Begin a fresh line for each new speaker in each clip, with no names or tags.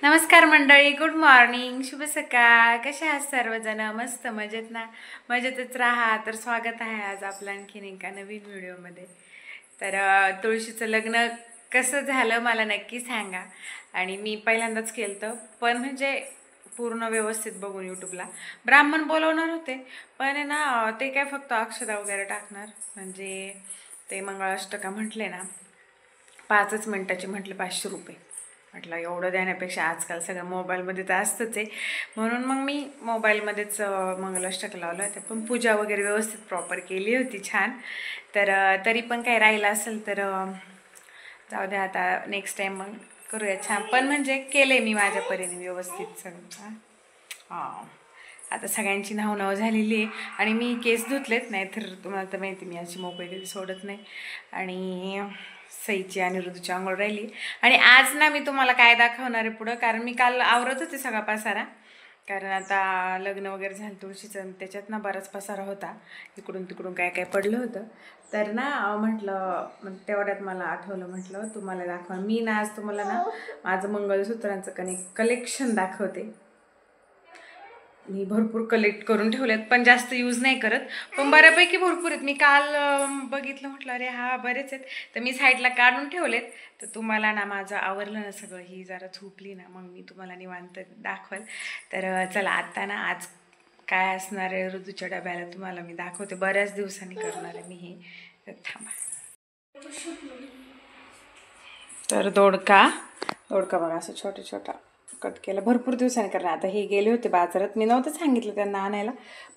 नमस्कार मंडळी, good morning, शुभ सकाळ. कसे आहात सर्वजण? मस्त मजेत ना? मजेतच राहा. तर स्वागत आहे आज आपलं आणखीन एका नवीन व्हिडिओमध्ये. तर तुळशीचं लग्न कसं झालं मला नक्की सांगा. आणि मी पहिल्यांदाच केलं, पण म्हणजे पूर्ण व्यवस्थित बघून यूट्यूबला ब्राह्मण बोलवणार होते, पण आहे ना ते काय फक्त अक्षता वगैरे टाकणार, म्हणजे ते मंगळाष्टका म्हटले ना 5च मिनिटाचे, म्हटलं 500 रुपये. म्हटलं एवढं देण्यापेक्षा आजकाल सगळं मोबाईलमध्ये तर असतंच आहे, म्हणून मग मी मोबाईलमध्येच मंगलाष्टक लावलं होतं. पण पूजा वगैरे व्यवस्थित प्रॉपर केली होती, छान. तर तरी पण काही राहिलं असेल तर जाऊ द्या, आता नेक्स्ट टाईम मग करूया छान. पण म्हणजे केले मी माझ्या परीने व्यवस्थित सगळं. हां, आता सगळ्यांची नाव झालेली आहे आणि मी केस धुतलेत, नाही तर तुम्हाला तर माहिती मी अशी मोकळी कधी सोडत नाही. आणि सईची आणि ऋतूची आंघोळ राहिली. आणि आज ना मी तुम्हाला काय दाखवणार आहे पुढं, कारण मी काल आवरत होते सगळा पसारा, कारण आता लग्न वगैरे झालं तुळशीचं, त्याच्यात ना बराच पसारा होता, इकडून तिकडून काय काय पडलं होतं. तर ना म्हटलं तेवढ्यात मला आठवलं, म्हटलं तुम्हाला दाखवा. मी ना आज तुम्हाला ना माझं मंगळसूत्रांचं कलेक्शन दाखवते. मी भरपूर कलेक्ट करून ठेवलेत, पण जास्त यूज नाही करत, पण बऱ्यापैकी भरपूर आहेत. मी काल बघितलं, म्हटलं अरे हा बरेच आहेत, तर मी साईडला काढून ठेवलेत. तर तुम्हाला ना माझं आवरलं ना सगळं, ही जरा झोपली ना मग मी तुम्हाला निवांत दाखवाल. तर चला, आता ना आज काय असणार आहे ऋतूच्या डब्याला तुम्हाला मी दाखवते. बऱ्याच दिवसांनी करणार आहे मी हे, तर थांबा. तर दोडका बघा, असं छोटा छोटा कट केलं, भरपूर दिवसांनी करणार. आता हे गेले होते बाजारात, मी नव्हतं सांगितलं त्यांना आणायला,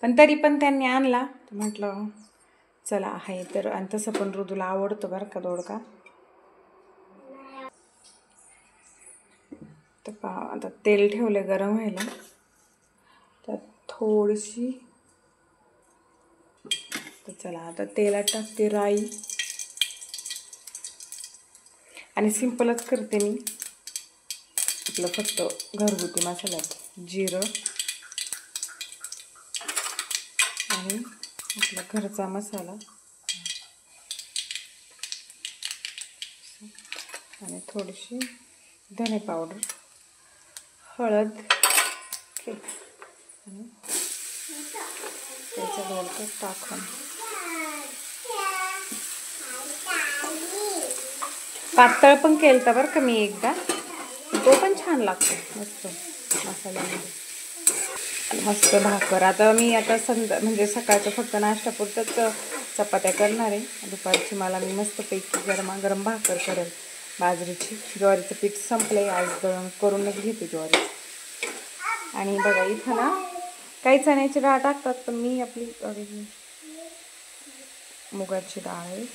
पण तरी पण त्यांनी आणला, तर म्हटलं चला आहे तर. आणि तसं पण ऋतूला आवडतो बरं का दोडका. तर आता तेल ठेवले गरम व्हायला, त्यात थोडीशी, तर चला आता तेलात टाकते राई. आणि सिंपलच करते मी, आपलं फक्त घरगुती मसाल्यात जिरं आणि आपला घरचा मसाला आणि थोडीशी धने पावडर, हळद, आणि त्याचं दोडकं टाकून पातळ पण केलं तर बरं का मी एकदा, तो पण छान लागतो मस्त मसाल्यामध्ये. मस्त भाकर. आता मी म्हणजे सकाळचं फक्त नाश्त्यापुरतंच चपात्या करणार आहे. दुपारची मला मी मस्तपैकी गरमागरम भाकर करेल बाजरीची. ज्वारीचं पीठ संपलंय, आज दळण करूनच घेते ज्वारी. आणि बघा इथं ना काही चण्याची डाळ टाकतात, पण मी आपली मुगाची डाळ आहे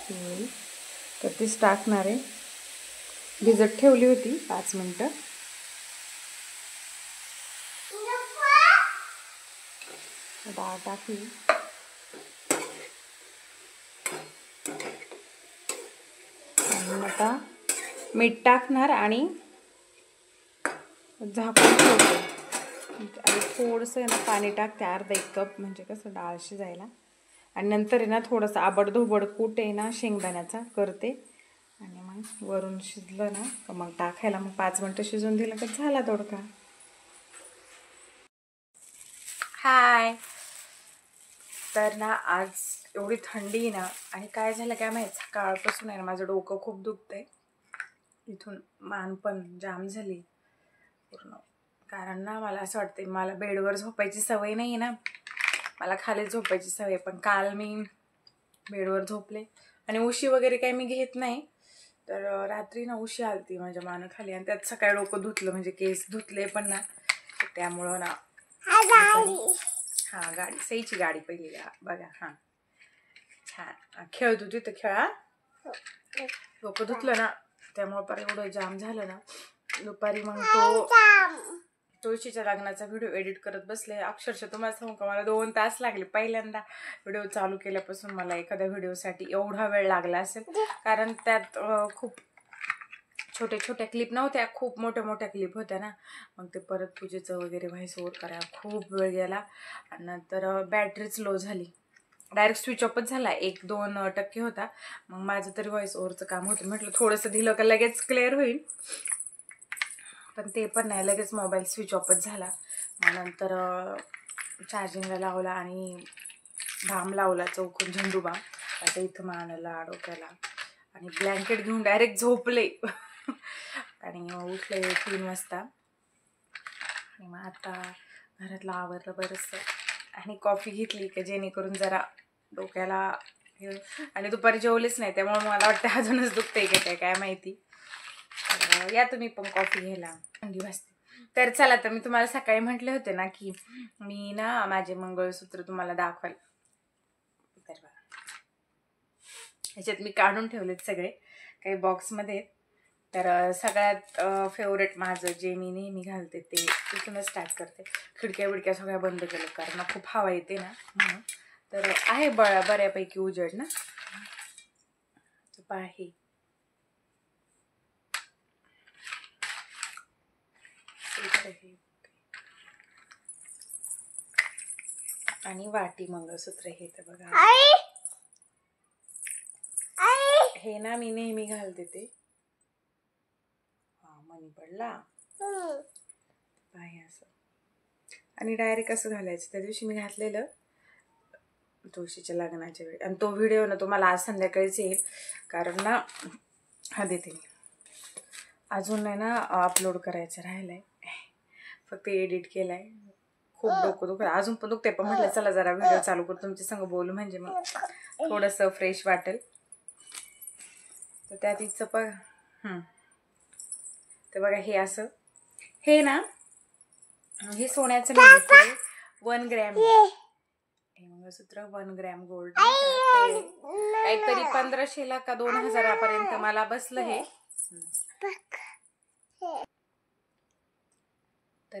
पिवळी, तर तीच टाकणार आहे. भिजत ठेवली होती 5 मिनटं. डाळ टाकली, आणि आता मीठ टाकणार आणि झाकून ठेवते. आणि थोडंसं आहे ना पाणी टाकते, अर्धा 1 कप, म्हणजे कसं डाळ शिजायला. आणि नंतर आहे ना थोडंसं आबडधोबड कूट आहे ना शेंगदाण्याचा करते, आणि मग वरून शिजलं ना मग टाकायला. मग 5 मिनटं शिजून दिलं तर झाला दोडका. हाय. तर ना आज एवढी थंडी ना, आणि काय झालं काय माहीत, सकाळपासून आहे ना माझं डोकं खूप दुखतंय, इथून मान पण जाम झाली पूर्ण. कारण ना मला असं वाटतं, मला बेडवर झोपायची सवय नाही आहे ना, मला खाली झोपायची सवय. पण काल मी बेडवर झोपले, आणि उशी वगैरे काही मी घेत नाही, तर रात्री ना उशी आलती माझ्या मानाखाली, आणि त्यात सकाळी डोकं धुतलं, म्हणजे केस धुतले पण ना, त्यामुळं ना. हा गाडी, सईची गाडी पहिली बघा. हा छान खेळत होती, तर खेळा. डोकं धुतलं ना त्यामुळं पर एवढं जाम झालं ना दुपारी. मग तो तुळशीच्या लग्नाचा व्हिडिओ एडिट करत बसले. अक्षरशः तुम्हाला सांगू का, मला 2 तास लागले. पहिल्यांदा व्हिडिओ चालू केल्यापासून मला एखाद्या व्हिडिओसाठी एवढा वेळ लागला असेल, कारण त्यात खूप छोट्या छोट्या क्लिप नव्हत्या, खूप मोठ्या मोठ्या क्लिप होत्या ना. मग ते परत पूजेचं वगैरे व्हॉइस ओव्हर करायला खूप वेळ गेला. आणि नंतर बॅटरीच लो झाली, डायरेक्ट स्विच ऑफच झाला, 1-2% होता. मग माझं तरी व्हॉइस ओव्हरचं काम होतं, म्हटलं थोडंसं दिलं का लगेच क्लिअर होईल. पण ते पण नाही, लगेच मोबाईल स्विच ऑफच झाला. मग नंतर चार्जिंगला लावला आणि बाम लावला, चौकून झेंडू बाम. आता इथं मानाला डोक्याला आणि ब्लँकेट घेऊन डायरेक्ट झोपले. आणि उठले 3 वाजता. आणि मग आता घरातलं आवरलं बरंचसं आणि कॉफी घेतली की जेणेकरून जरा डोक्याला आणि दुपारी जेवलेच नाही, त्यामुळे मला वाटतं अजूनच दुखतंय का काय माहिती. या तुम्ही पण कॉफी घ्यायला, थंडी वाजते. तर चला, तर मी तुम्हाला सकाळी म्हटले होते ना की मी ना माझे मंगळसूत्र तुम्हाला दाखवाल. तर ह्याच्यात मी काढून ठेवलेत सगळे काही बॉक्समध्ये. तर सगळ्यात फेवरेट माझं जे मी नेहमी घालते ते तिथूनच स्टार्ट करते. खिडक्या बिडक्या सगळ्या बंद केलं कारण खूप हवा येते ना म्हणून. तर आहे बऱ्यापैकी उजेड ना, आहे. आणि वाटी मंगळसूत्र हे तर बघा, हे ना मी नेहमी घालते ते. हा मनी पडला आहे असं. आणि डायरेक्ट असं घालायचं. त्या दिवशी मी घातलेलं तुळशीच्या लग्नाच्या वेळी, आणि तो व्हिडिओ ना तुम्हाला आज संध्याकाळीच येईल. कारण ना हा देते मी अजून नाही ना अपलोड करायचं राहिलंय, फक्त एडिट केलाय. खूप डोकं दुखत, अजून पण दुखते, पण म्हटलं चला जरा व्हिडिओ चालू करू, तुमच्या संग बोलू, म्हणजे मग थोडंसं फ्रेश वाटेल. तर त्यात इथं बघा, तर बघा हे असं, हे ना हे सोन्याचं नाही, 1 ग्रॅम हे मंगळसूत्र, 1 ग्रॅम गोल्ड. काहीतरी 1500ला का 2000 मला बसलं हे. तर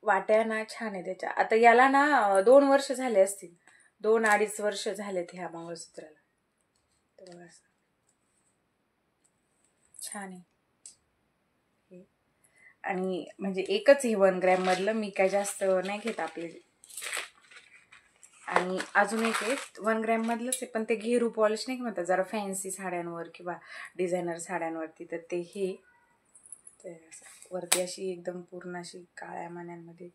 वाट्या ना छान आहे त्याच्या. आता याला ना 2 वर्ष झाले असतील, 2-2.5 वर्ष झालेत ह्या मंगळसूत्राला. तर बघा असं छान आहे. आणि म्हणजे एकच हे 1 ग्रॅम मधलं, मी काय जास्त नाही घेत आपले. आणि अजून एक आहे 1 ग्रॅम मधलंच आहे, पण ते घेरू पॉलिश नाही म्हणतात, जरा फॅन्सी साड्यांवर किंवा डिझायनर साड्यांवरती. तर ते हे वरती अशी एकदम पूर्ण अशी काळ्या मण्यांमध्ये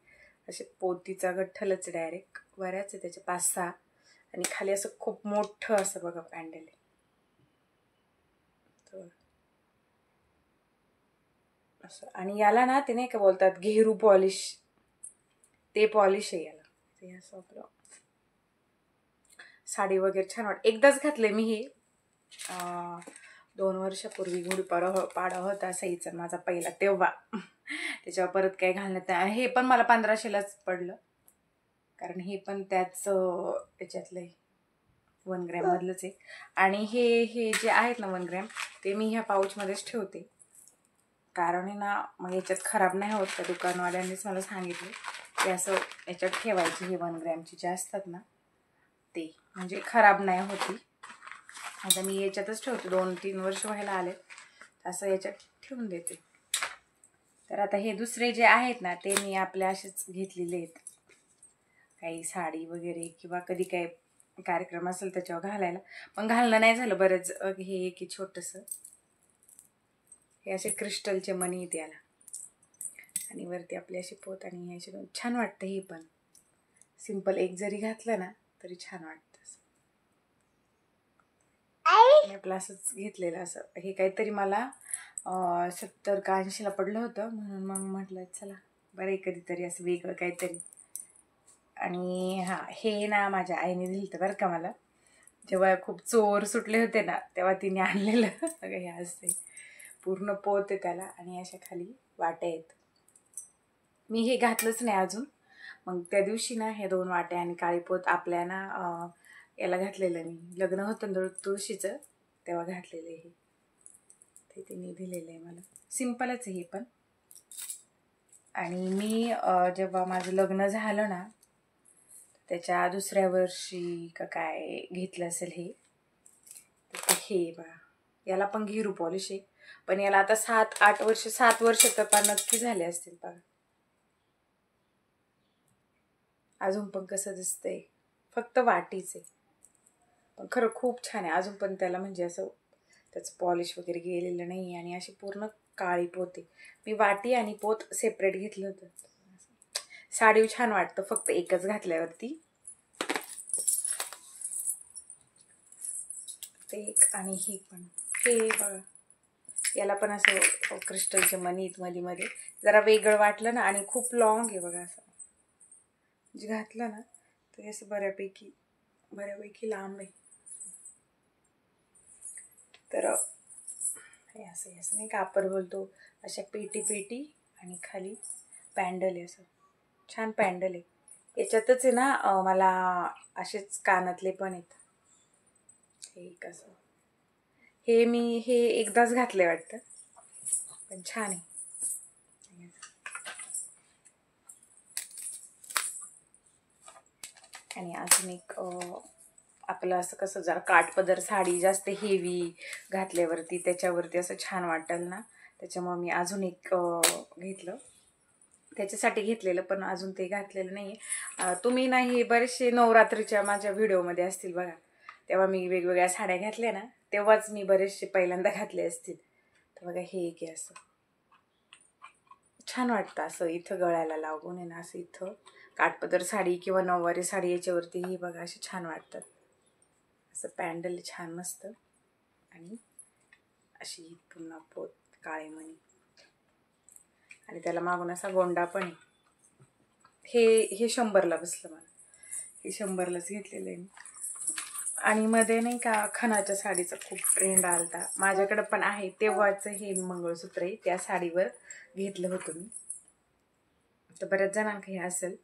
असे पोतीचा गठ्ठलच डायरेक्ट, बऱ्याच आहे त्याचे 5-6. आणि खाली असं खूप मोठं असं बघा पॅन्डल आहे. असं. आणि याला ना ते नाही का बोलतात घेरू पॉलिश, ते पॉलिश आहे याला. ते असं आपलं साडी वगैरे छान वाटत. एकदाच घातले मी हे 2 वर्षापूर्वी गुढीपाडवा होता सईचा माझा पहिला, तेव्हा. त्याच्यावर परत काही घालण्यात नाही. हे पण मला 1500लाच पडलं, कारण हे पण त्याच त्याच्यातलं 1 ग्रॅम मधलंच आहे. आणि हे जे आहेत ना 1 ग्रॅम, ते मी ह्या पाऊचमध्येच ठेवते, कारण आहे ना मग याच्यात खराब नाही होत. त्या दुकानवाल्यांनीच मला सांगितले की असं याच्यात ठेवायची, हे 1 ग्रॅमची जे असतात ना ते, म्हणजे खराब नाही होती. आता मी याच्यातच ठेवते, 2-3 वर्ष व्हायला आले, असं याच्यात ठेवून देते. तर आता हे दुसरे जे आहेत ना ते मी आपल्या असेच घेतलेले आहेत, काही साडी वगैरे किंवा कधी काही कार्यक्रम असेल त्याच्यावर घालायला. पण घालणं नाही झालं बरंच. हे एक छोटंसं, हे असे क्रिस्टलचे मणी आहेत याला, आणि वरती आपली अशी पोत, आणि अशी छान वाटतं. हे पण सिंपल एक जरी घातलं ना तरी छान वाटतं. मी आपलं असंच घेतलेलं असं, हे काहीतरी मला 70 का 80ला पडलं होतं, म्हणून मग म्हटलं चला बरं कधीतरी असं वेगळं काहीतरी. आणि हा हे ना माझ्या आईने दिलं होतं बरं का मला, जेव्हा खूप चोर सुटले होते ना तेव्हा तिने आणलेलं. सगळं हे असते, पूर्ण पोत आहे त्याला, आणि अशा खाली वाट्या आहेत. मी हे घातलंच नाही अजून. मग त्या दिवशी ना हे 2 वाट्या आणि काळी पोत आपल्या ना याला घातलेलं, मी लग्न होतं तुळशीचं तेव्हा घातलेलं. हे ते तिने दिलेलं आहे मला, सिंपलच आहे हे पण. आणि मी जेव्हा माझं लग्न झालं ना त्याच्या दुसऱ्या वर्षी का काय घेतलं असेल हे. हे बघा, याला पण घेरू पॉलिश आहे, पण याला आता 7 वर्ष तर नक्की झाले असतील बघा. अजून पण कसं दिसतंय, फक्त वाटीच आहे, पण खरं खूप छान आहे. अजून पण त्याला म्हणजे असं त्याचं पॉलिश वगैरे गेलेलं नाही, आणि अशी पूर्ण काळी पोत आहे. मी वाटी आणि पोत सेपरेट घेतलं होतं. साडी छान वाटतं फक्त एकच घातल्यावरती. ते एक आणि हे पण, हे बघा याला पण असं क्रिस्टलचे मणी मध्ये मध्ये जरा वेगळं वाटलं ना, आणि खूप लॉंग आहे बघा. असं जे घातलं ना तर असं बऱ्यापैकी लांब आहे. तर हे असं नाही का आपण बोलतो अशा पेटी आणि खाली पॅन्डल आहे. असं छान पॅन्डल आहे. याच्यातच आहे ना मला असेच कानातले पण आहेत. हे कसं, हे मी एकदाच घातले वाटतं, पण छान आहे. आणि अजून एक आपलं असं कसं जरा काठपदर साडी जास्त हेवी घातल्यावरती त्याच्यावरती असं छान वाटेल ना, त्याच्यामुळे मी अजून एक घेतलं. त्याच्यासाठी घेतलेलं, पण अजून ते घातलेलं नाही आहे. तुम्ही नाही बरेचसे नवरात्रीच्या माझ्या व्हिडिओमध्ये असतील बघा, तेव्हा मी वेगवेगळ्या साड्या घातल्या ना, तेव्हाच मी बरेचसे पहिल्यांदा घातले असतील. तर बघा हे एक आहे, असं छान वाटतं. असं इथं गळ्याला लागून आहे ना, असं इथं काठपदर साडी किंवा नऊवारी साडी याच्यावरती ही बघा असे छान वाटतात. असं पॅन्डल छान मस्त, आणि अशी पुन्हा पोत काळे मणी, आणि त्याला मागून असा गोंडा पण आहे. हे 100ला बसलं मला, हे 100लाच घेतलेलं आहे मी. आणि मध्ये नाही का खणाच्या साडीचा खूप ट्रेंड आलता, माझ्याकडे पण आहे. तेव्हाच हे मंगळसूत्र आहे त्या साडीवर घेतलं होतं मी. तर बऱ्याच जणांना हे असेल,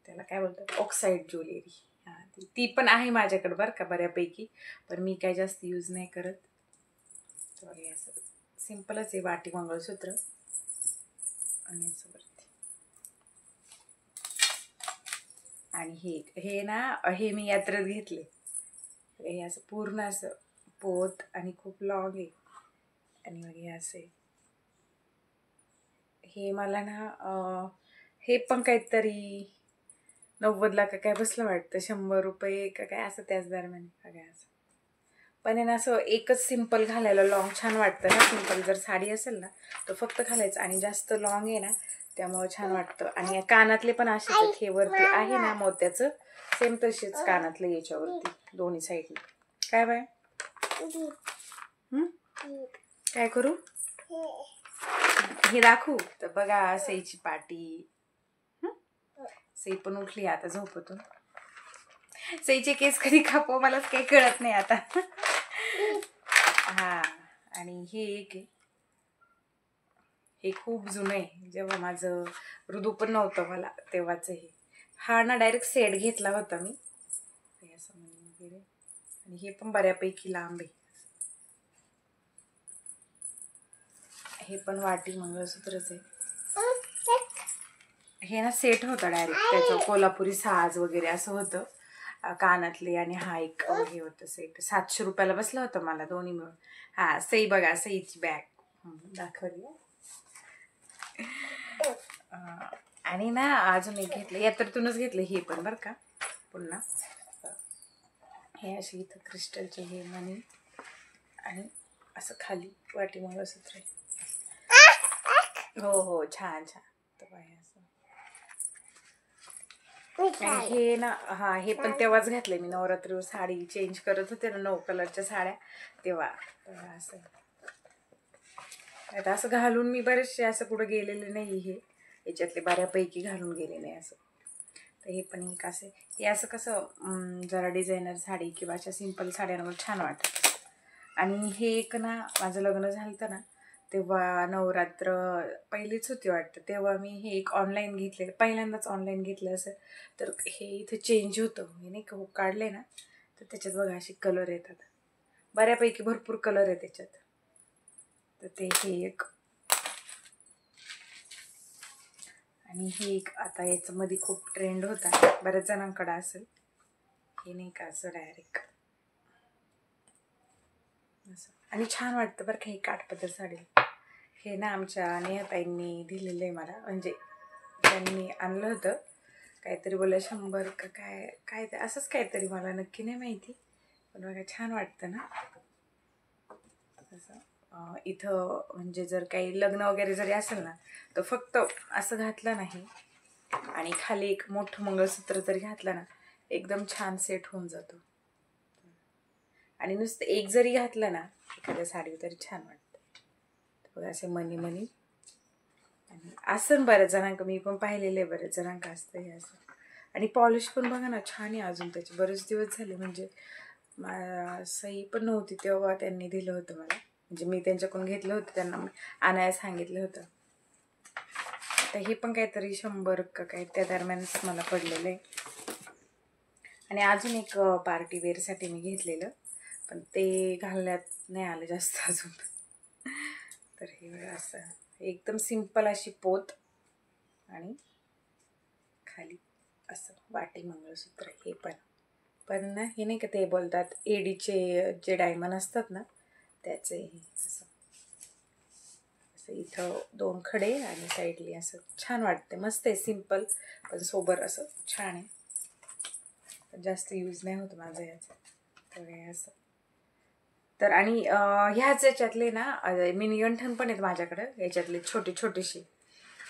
त्याला काय बोलतात ऑक्साईड ज्वेलरी. हां, ती पण आहे माझ्याकडे बरं का बऱ्यापैकी, पण मी काय जास्त यूज नाही करत. तर हे असं सिम्पलच आहे, वाटी मंगळसूत्र आणि असं वरती. आणि हे ना हे मी यात्रेत घेतले. हे असं पूर्ण असं पोत आणि खूप लॉंग आहे, आणि मग हे असे. हे मला ना हे पण काहीतरी 90ला का काय बसलं वाटतं, 100 रुपये का काय असं त्याच दरम्यान का काय असं. पण आहे ना असं एकच सिम्पल घालायला लॉंग छान वाटतं ना. सिम्पल जर साडी असेल ना तर फक्त घालायचं, आणि जास्त लॉंग आहे ना त्यामुळे छान वाटतं. आणि कानातले पण असेच हे वरती आहे ना मोत्याचं, सेम तसेच कानातले याच्यावरती दोन्ही साईडने. काय बाय काय करू, हे दाखवू? तर बघा सईची पाटी. सई पण उठली आता झोपेतून. सईचे केस कधी कापव मलाच काही कळत नाही आता. हा, आणि हे एक आहे, हे खूप जुनं आहे. जेव्हा माझं ऋतू पण नव्हतं मला तेव्हाच हे. हा ना डायरेक्ट सेट घेतला होता मी असं वगैरे. आणि हे पण बऱ्यापैकी लांब आहे. हे पण वाटी मंगळसूत्रच आहे. हे ना सेट होतं डायरेक्ट, त्याचं कोल्हापुरी साज वगैरे असं होतं, कानातले. आणि हा एक हे होतं सेट, 700 रुपयाला बसलं होतं मला दोन्ही मिळून. हा सई बघा, सईची बॅग दाखवली. आणि ना अजून एक घेतलं, यात्रेतूनच घेतलं हे पण बरं का. पुन्हा हे असे इथं क्रिस्टलचे हे मणी, आणि असं खाली वाटी मंगळसूत्र. हो छान छान. तर आणि हे ना, हा हे पण तेव्हाच घातले मी, नवरात्रीवर साडी चेंज करत होते ना 9 कलरच्या साड्या तेव्हा. असं आता असं घालून मी बरेचसे असं कुठं गेलेले नाही, हे याच्यातले बऱ्यापैकी घालून गेले नाही असं. तर हे पण एक असे, हे असं कसं जरा डिझायनर साडी किंवा अशा सिंपल साड्यांवर छान वाटतं. आणि हे एक ना माझं लग्न झालं ना तेव्हा नवरात्र पहिलीच होती वाटतं, तेव्हा मी हे एक ऑनलाईन घेतलेलं, पहिल्यांदाच ऑनलाईन घेतलं असं. तर हे इथं चेंज होतं, हे नाही का काढले ना तर त्याच्यात बघा असे कलर येतात, बऱ्यापैकी भरपूर कलर आहे त्याच्यात. तर ते हे एक, आणि हे एक आता याच्यामध्ये खूप ट्रेंड होता, बऱ्याच जणांकडे असेल. हे नाही का असं डायरेक्ट असं, आणि छान वाटतं बरं का हे काठपदर साडी. हे ना आमच्या नेहाताईंनी दिलेलं आहे मला, म्हणजे त्यांनी आणलं होतं, काहीतरी बोला 100 का काय ते असंच काहीतरी, मला नक्की नाही माहिती. पण बघा छान वाटतं ना असं. इथं म्हणजे जर काही लग्न वगैरे जरी असेल ना तर फक्त असं घातलं नाही आणि खाली एक मोठं मंगळसूत्र जरी घातलं ना एकदम छान सेट होऊन जातो. आणि नुसतं एक जरी घातलं ना एखाद्या साडी तरी छान वाटतं. बघा असे मनी मनी आणि असं बऱ्याच जणांका मी पण पाहिलेलं आहे, बऱ्याच जणांका असतं हे असं. आणि पॉलिश पण बघा ना छान आहे अजून त्याचे. बरेच दिवस झाले म्हणजे सही पण नव्हती तेव्हा त्यांनी दिलं होतं मला, म्हणजे मी त्यांच्याकडून घेतलं होतं, त्यांना आणायला सांगितलं होतं. तर हे पण काहीतरी 100 का काही त्या दरम्यानच मला पडलेलं आहे. आणि अजून एक पार्टी वेअरसाठी मी घेतलेलं पण ते घालण्यात नाही आलं जास्त अजून. तर हे असं एकदम सिंपल अशी पोत आणि खाली असं वाटी मंगळसूत्र. हे पण ना हे नाही का ते बोलतात एडीचे जे डायमंड असतात ना त्याचे हे असं असं इथं 2 खडे आणि साईडली असं छान वाटते. मस्त आहे, सिंपल पण सोबर असं छान आहे. जास्त यूज नाही होत माझं याचं. तर हे असं तर आणि ह्याच याच्यातले ना मिनी गंठण पण आहेत माझ्याकडं याच्यातले छोटे छोटेसे,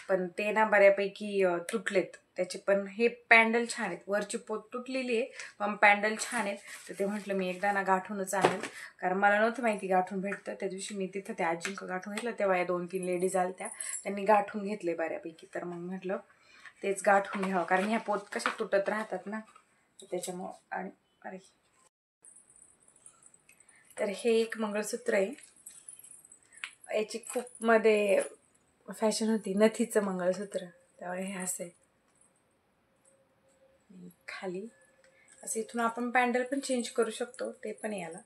पण ते ना बऱ्यापैकी तुटलेत त्याचे. पण हे पॅन्डल छान आहेत, वरची पोत तुटलेली आहे पण पॅन्डल छान आहेत. तर ते म्हटलं मी एकदा ना गाठूनच आणेल, कारण मला नव्हतं माहिती गाठून भेटतं. त्या दिवशी मी तिथं त्या आजींक गाठून घेतलं तेव्हा या 2-3 लेडीज आल्या त्यांनी गाठून घेतले बऱ्यापैकी. तर मग म्हटलं तेच गाठून घ्यावं, कारण ह्या पोत कशा तुटत राहतात ना त्याच्यामुळं. आणि अरे तर हे एक मंगळसूत्र आहे, याची खूप मध्ये फॅशन होती नथीचं मंगळसूत्र, तेव्हा हे असे खाली असं इथून आपण पॅन्डल पण चेंज करू शकतो, ते पण याला.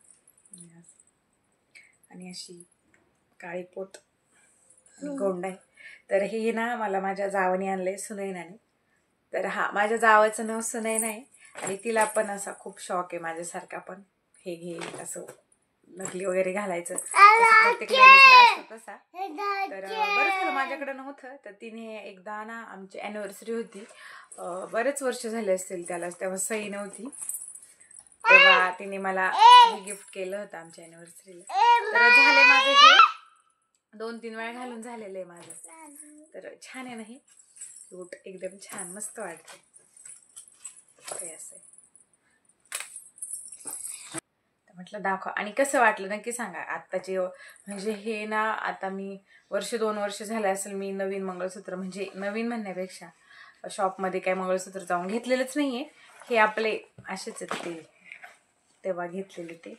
आणि अशी काळी पोत आणि गोंड आहे. तर हे ना मला माझ्या जावाने आणले, सुनैनाने. तर हा माझ्या जावाचं नाव सुनैना आहे आणि तिला पण असा खूप शौक आहे माझ्यासारखा पण हे घे असं नकली वगैरे घालायचं प्रत्येक लेडीजला असतो तसा. तर बरं झालं माझ्याकडे नव्हतं, तर तिने एकदा ना आमची ॲनिव्हर्सरी होती, बरेच वर्ष झाले असतील त्याला, तेव्हा सही नव्हती, तेव्हा तिने मला हे गिफ्ट केलं होतं आमच्या ॲनिव्हर्सरीला. तर झाले माझं हे 2-3 वेळा घालून झालेलं आहे माझं. तर छान आहे ना हे क्यूट, एकदम छान मस्त वाटतं ते असं. म्हटलं दाखवा आणि कसं वाटलं नक्की सांगा. आत्ताचे म्हणजे हे ना आता मी 1-2 वर्ष झाले असेल मी नवीन मंगळसूत्र, म्हणजे नवीन म्हणण्यापेक्षा शॉपमध्ये काही मंगळसूत्र जाऊन घेतलेलंच नाही आहे. हे आपले असेच आहेत ते तेव्हा घेतलेले ते.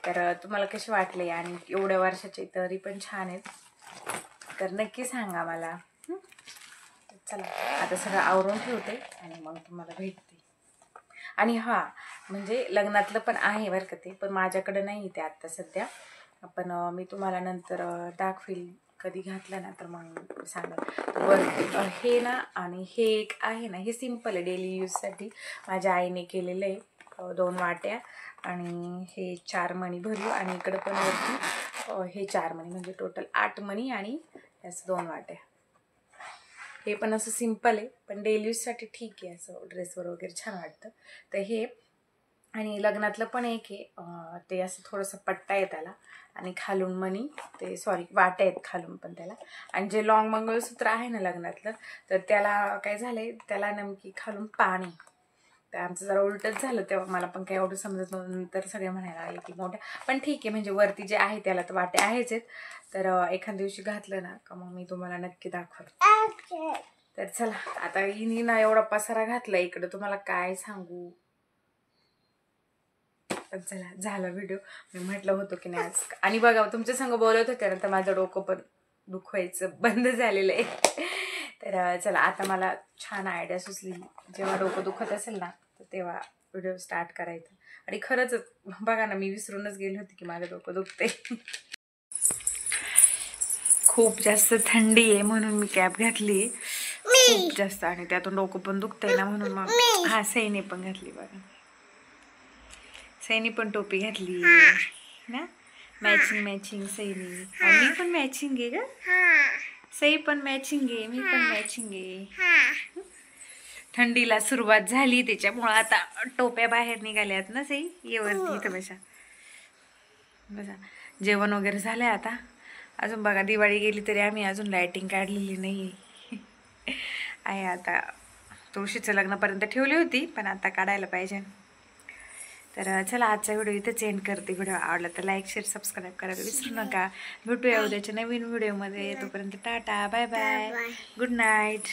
तर तुम्हाला कसे वाटले आणि एवढ्या वर्षाचे तरी पण छान आहेत, तर नक्की सांगा मला. चला आता सगळं आवरून ठेवते आणि मग तुम्हाला भेटते. आणि हा म्हणजे लग्नातलं पण आहे बरं का ते, पण माझ्याकडे नाही ते आत्ता सध्या. पण मी तुम्हाला नंतर दाखवील कधी घातलं ना, तर मग सांगा. बरं हे ना आणि हे एक आहे ना, हे सिम्पल आहे डेली यूजसाठी. माझ्या आईने केलेलं आहे 2 वाट्या आणि हे 4 मणी भरली आणि इकडं पण वरती हे 4 मणी, म्हणजे टोटल 8 मणी आणि याचं 2 वाट्या. हे पण असं सिम्पल आहे पण डेली यूजसाठी ठीक आहे, असं ड्रेसवर वगैरे छान वाटतं. तर हे आणि लग्नातलं पण एक आहे, ते असं थोडंसं पट्टा आहे त्याला आणि खालून मणी, ते सॉरी वाट्या आहेत खालून पण त्याला. आणि जे लॉंग मंगळसूत्र आहे ना लग्नातलं, तर त्याला काय झालं आहे, त्याला नेमकी खालून पाणी. तर आमचं जरा उलटच झालं तेव्हा, मला पण काही एवढं समजत नव्हतं. नंतर सगळे म्हणायला लागले की मोठ्या, पण ठीक आहे म्हणजे वरती जे आहे त्याला तर वाटे आहेच आहेत. तर एखाद्या दिवशी घातलं ना का मग मी तुम्हाला नक्की दाखवते. तर चला आता हिनी ना एवढा पसारा घातला इकडं, तुम्हाला काय सांगू. चला झाला व्हिडिओ. मी म्हटलं होतं की नाही आज, आणि बघा तुमच्या संग बोलत होते ना तर माझं डोकं पण दुखवायचं बंद झालेलं आहे. तर चला आता मला छान आयडिया सुचली, जेव्हा डोकं दुखत असेल ना तर तेव्हा व्हिडिओ स्टार्ट करायचं. आणि खरंच बघा ना, मी विसरूनच गेले होते की माझं डोकं दुखते. खूप जास्त थंडी आहे म्हणून मी कॅप घातली खूप जास्त, आणि त्यातून डोकं पण दुखतंय ना म्हणून मग हा सैनी पण घातली. बघा सैनी पण टोपी घातली ना, मॅचिंग सैनी. आणि मी पण मॅचिंग आहे का, सई पण मॅचिंग आहे, मी पण मॅचिंग आहे. थंडीला सुरुवात झाली त्याच्यामुळं आता टोप्या बाहेर निघाल्यात ना. सई ये वरती इथं बसा. जेवण वगैरे झालंय आता अजून बघा दिवाळी गेली तरी आम्ही अजून लायटिंग काढलेली नाही आहे. आता तुळशीचं लग्नापर्यंत ठेवली होती पण आता काढायला पाहिजे. तर चला आजचा व्हिडिओ इथेच एंड करते. व्हिडिओ आवडला तर लाईक शेअर सबस्क्राईब करायला विसरू नका. भेटूया उद्याच्या नवीन व्हिडिओमध्ये. तोपर्यंत tata bye bye good night.